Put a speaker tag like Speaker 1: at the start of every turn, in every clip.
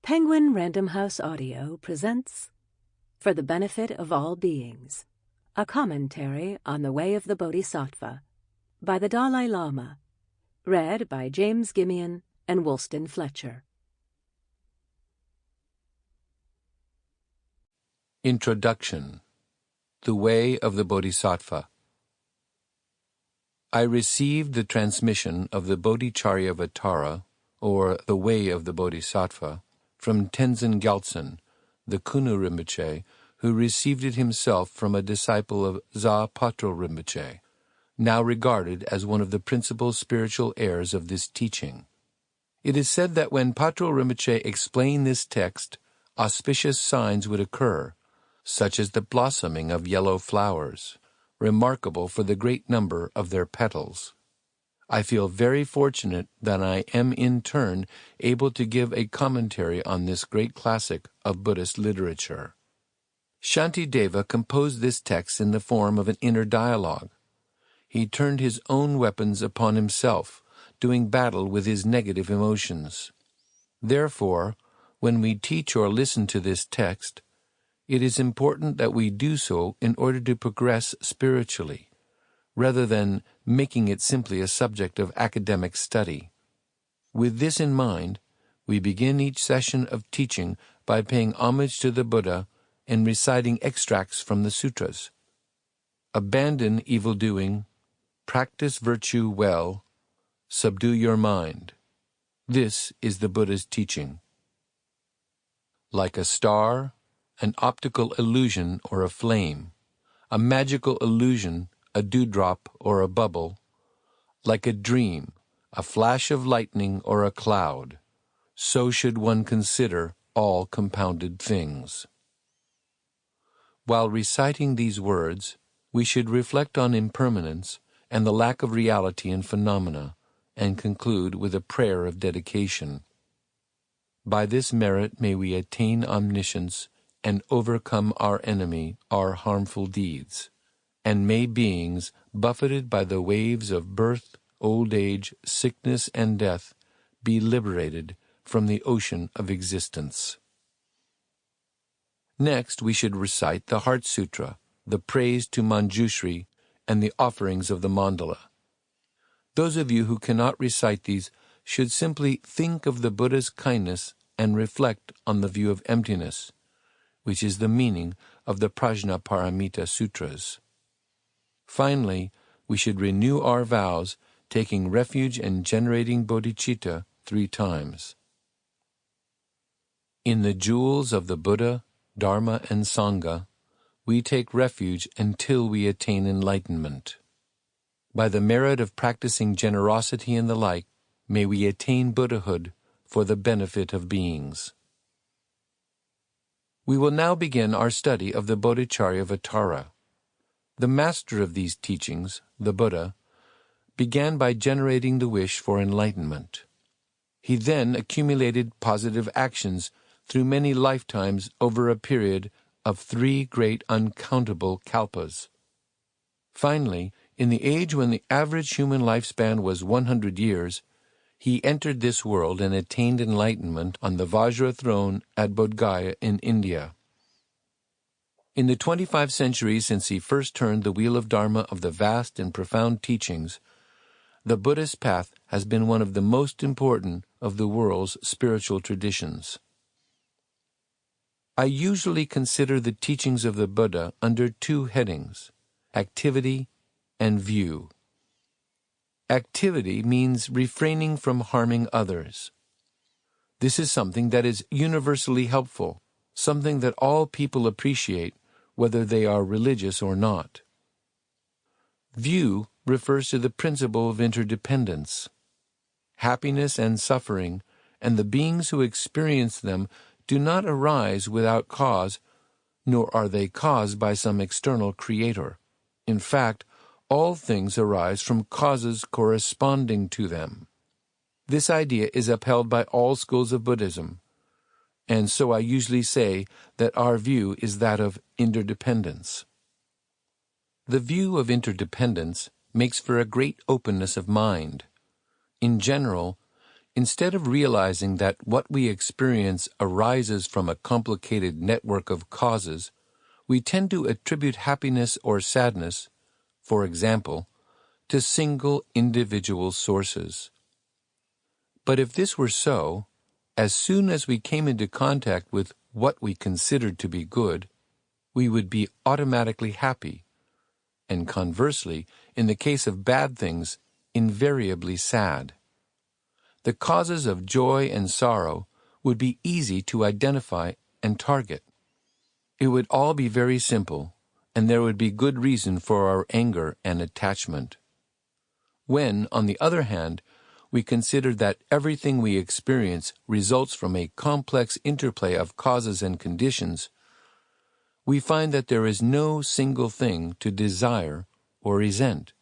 Speaker 1: Penguin Random House Audio presents For the Benefit of All Beings, a commentary on the Way of the Bodhisattva by the Dalai Lama, read by James Gimian and Wulstan Fletcher.
Speaker 2: Introduction. The Way of the Bodhisattva. I received the transmission of the Bodhicharyavatara, or the Way of the Bodhisattva, from Tenzin Gyaltsen, the Kunu Rinpoche, who received it himself from a disciple of Za Patrul Rinpoche, now regarded as one of the principal spiritual heirs of this teaching. It is said that when Patrul Rinpoche explained this text, auspicious signs would occur, such as the blossoming of yellow flowers, remarkable for the great number of their petals. I feel very fortunate that I am in turn able to give a commentary on this great classic of Buddhist literature. Shantideva composed this text in the form of an inner dialogue. He turned his own weapons upon himself, doing battle with his negative emotions. Therefore, when we teach or listen to this text, it is important that we do so in order to progress spiritually, rather than making it simply a subject of academic study. With this in mind, we begin each session of teaching by paying homage to the Buddha and reciting extracts from the sutras. Abandon evil-doing, practice virtue well, subdue your mind. This is the Buddha's teaching. Like a star, an optical illusion or a flame, a magical illusion, a dewdrop or a bubble, like a dream, a flash of lightning or a cloud, so should one consider all compounded things. While reciting these words, we should reflect on impermanence and the lack of reality in phenomena, and conclude with a prayer of dedication. By this merit may we attain omniscience and overcome our enemy, our harmful deeds. And may beings, buffeted by the waves of birth, old age, sickness, and death, be liberated from the ocean of existence. Next, we should recite the Heart Sutra, the praise to Manjushri, and the offerings of the mandala. Those of you who cannot recite these should simply think of the Buddha's kindness and reflect on the view of emptiness, which is the meaning of the Prajnaparamita Sutras. Finally, we should renew our vows, taking refuge and generating bodhicitta 3 times. In the jewels of the Buddha, Dharma, and Sangha, we take refuge until we attain enlightenment. By the merit of practicing generosity and the like, may we attain Buddhahood for the benefit of beings. We will now begin our study of the Bodhicharyavatara. The master of these teachings, the Buddha, began by generating the wish for enlightenment. He then accumulated positive actions through many lifetimes over a period of 3 great uncountable kalpas. Finally, in the age when the average human lifespan was 100 years, he entered this world and attained enlightenment on the Vajra throne at Bodh Gaya in India. In the 25 centuries since he first turned the wheel of Dharma of the vast and profound teachings, the Buddhist path has been one of the most important of the world's spiritual traditions. I usually consider the teachings of the Buddha under 2 headings: activity and view. Activity means refraining from harming others. This is something that is universally helpful, something that all people appreciate, whether they are religious or not. View refers to the principle of interdependence. Happiness and suffering, and the beings who experience them, do not arise without cause, nor are they caused by some external creator. In fact, all things arise from causes corresponding to them. This idea is upheld by all schools of Buddhism, and so I usually say that our view is that of interdependence. The view of interdependence makes for a great openness of mind. In general, Instead of realizing that what we experience arises from a complicated network of causes, we tend to attribute happiness or sadness, for example, to single individual sources. But if this were so, as soon as we came into contact with what we considered to be good, we would be automatically happy, and conversely, in the case of bad things, invariably sad. The causes of joy and sorrow would be easy to identify and target. It would all be very simple, and there would be good reason for our anger and attachment. When, on the other hand, we consider that everything we experience results from a complex interplay of causes and conditions, we find that there is no single thing to desire or resent,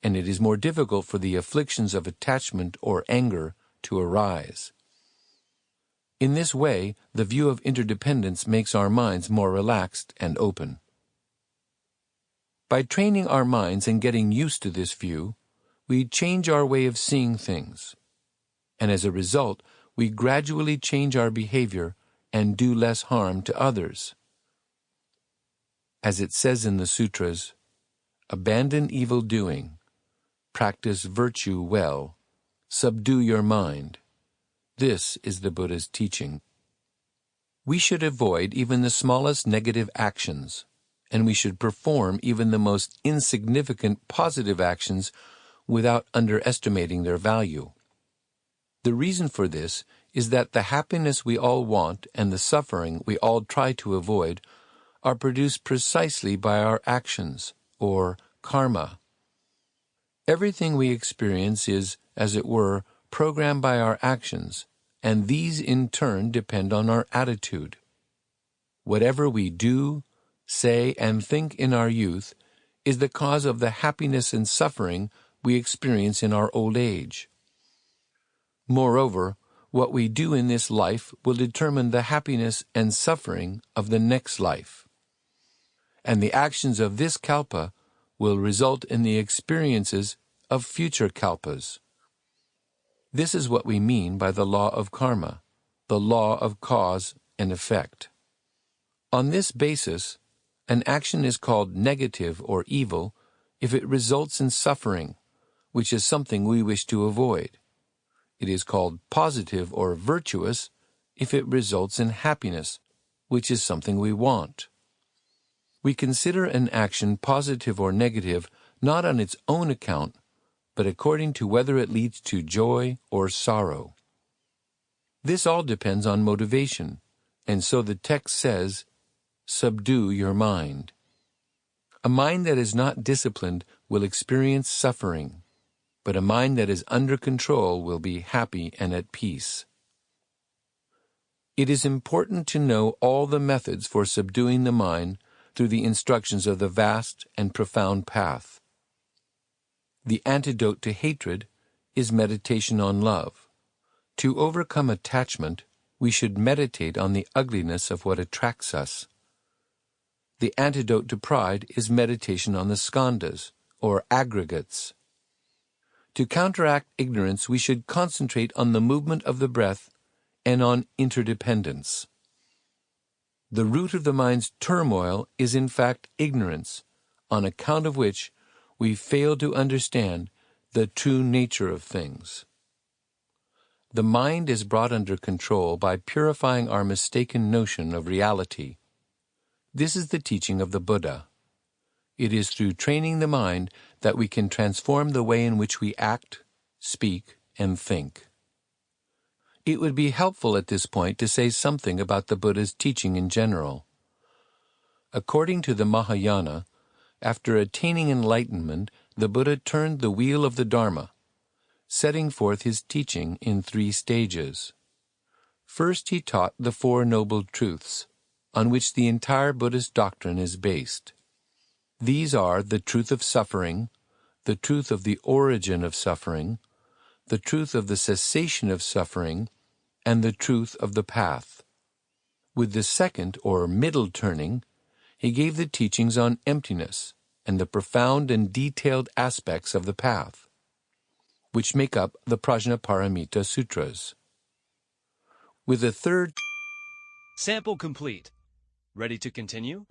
Speaker 2: and it is more difficult for the afflictions of attachment or anger to arise. In this way, the view of interdependence makes our minds more relaxed and open. By training our minds and getting used to this view, we change our way of seeing things, and as a result, we gradually change our behavior and do less harm to others. As it says in the sutras, "Abandon evil doing, practice virtue well, subdue your mind." This is the Buddha's teaching. We should avoid even the smallest negative actions, and we should perform even the most insignificant positive actions without underestimating their value. The reason for this is that the happiness we all want and the suffering we all try to avoid are produced precisely by our actions, or karma. Everything we experience is, as it were, programmed by our actions, and these in turn depend on our attitude. Whatever we do, say, and think in our youth is the cause of the happiness and suffering we experience in our old age. Moreover, what we do in this life will determine the happiness and suffering of the next life. And the actions of this kalpa will result in the experiences of future kalpas. This is what we mean by the law of karma, the law of cause and effect. On this basis, an action is called negative or evil if it results in suffering, which is something we wish to avoid. It is called positive or virtuous if it results in happiness, which is something we want. We consider an action positive or negative not on its own account, but according to whether it leads to joy or sorrow. This all depends on motivation, and so the text says, "Subdue your mind." A mind that is not disciplined will experience suffering, but a mind that is under control will be happy and at peace. It is important to know all the methods for subduing the mind through the instructions of the vast and profound path. The antidote to hatred is meditation on love. To overcome attachment, we should meditate on the ugliness of what attracts us. The antidote to pride is meditation on the skandhas, or aggregates. To counteract ignorance, we should concentrate on the movement of the breath and on interdependence. The root of the mind's turmoil is in fact ignorance, on account of which we fail to understand the true nature of things. The mind is brought under control by purifying our mistaken notion of reality. This is the teaching of the Buddha. It is through training the mind that we can transform the way in which we act, speak, and think. It would be helpful at this point to say something about the Buddha's teaching in general. According to the Mahayana, after attaining enlightenment, the Buddha turned the wheel of the Dharma, setting forth his teaching in 3 stages. First, he taught the 4 Noble Truths, on which the entire Buddhist doctrine is based. These are the truth of suffering, the truth of the origin of suffering, the truth of the cessation of suffering, and the truth of the path. With the second, or middle turning, he gave the teachings on emptiness and the profound and detailed aspects of the path. which make up the Prajnaparamita Sutras. With the third
Speaker 3: sample complete. Ready to continue?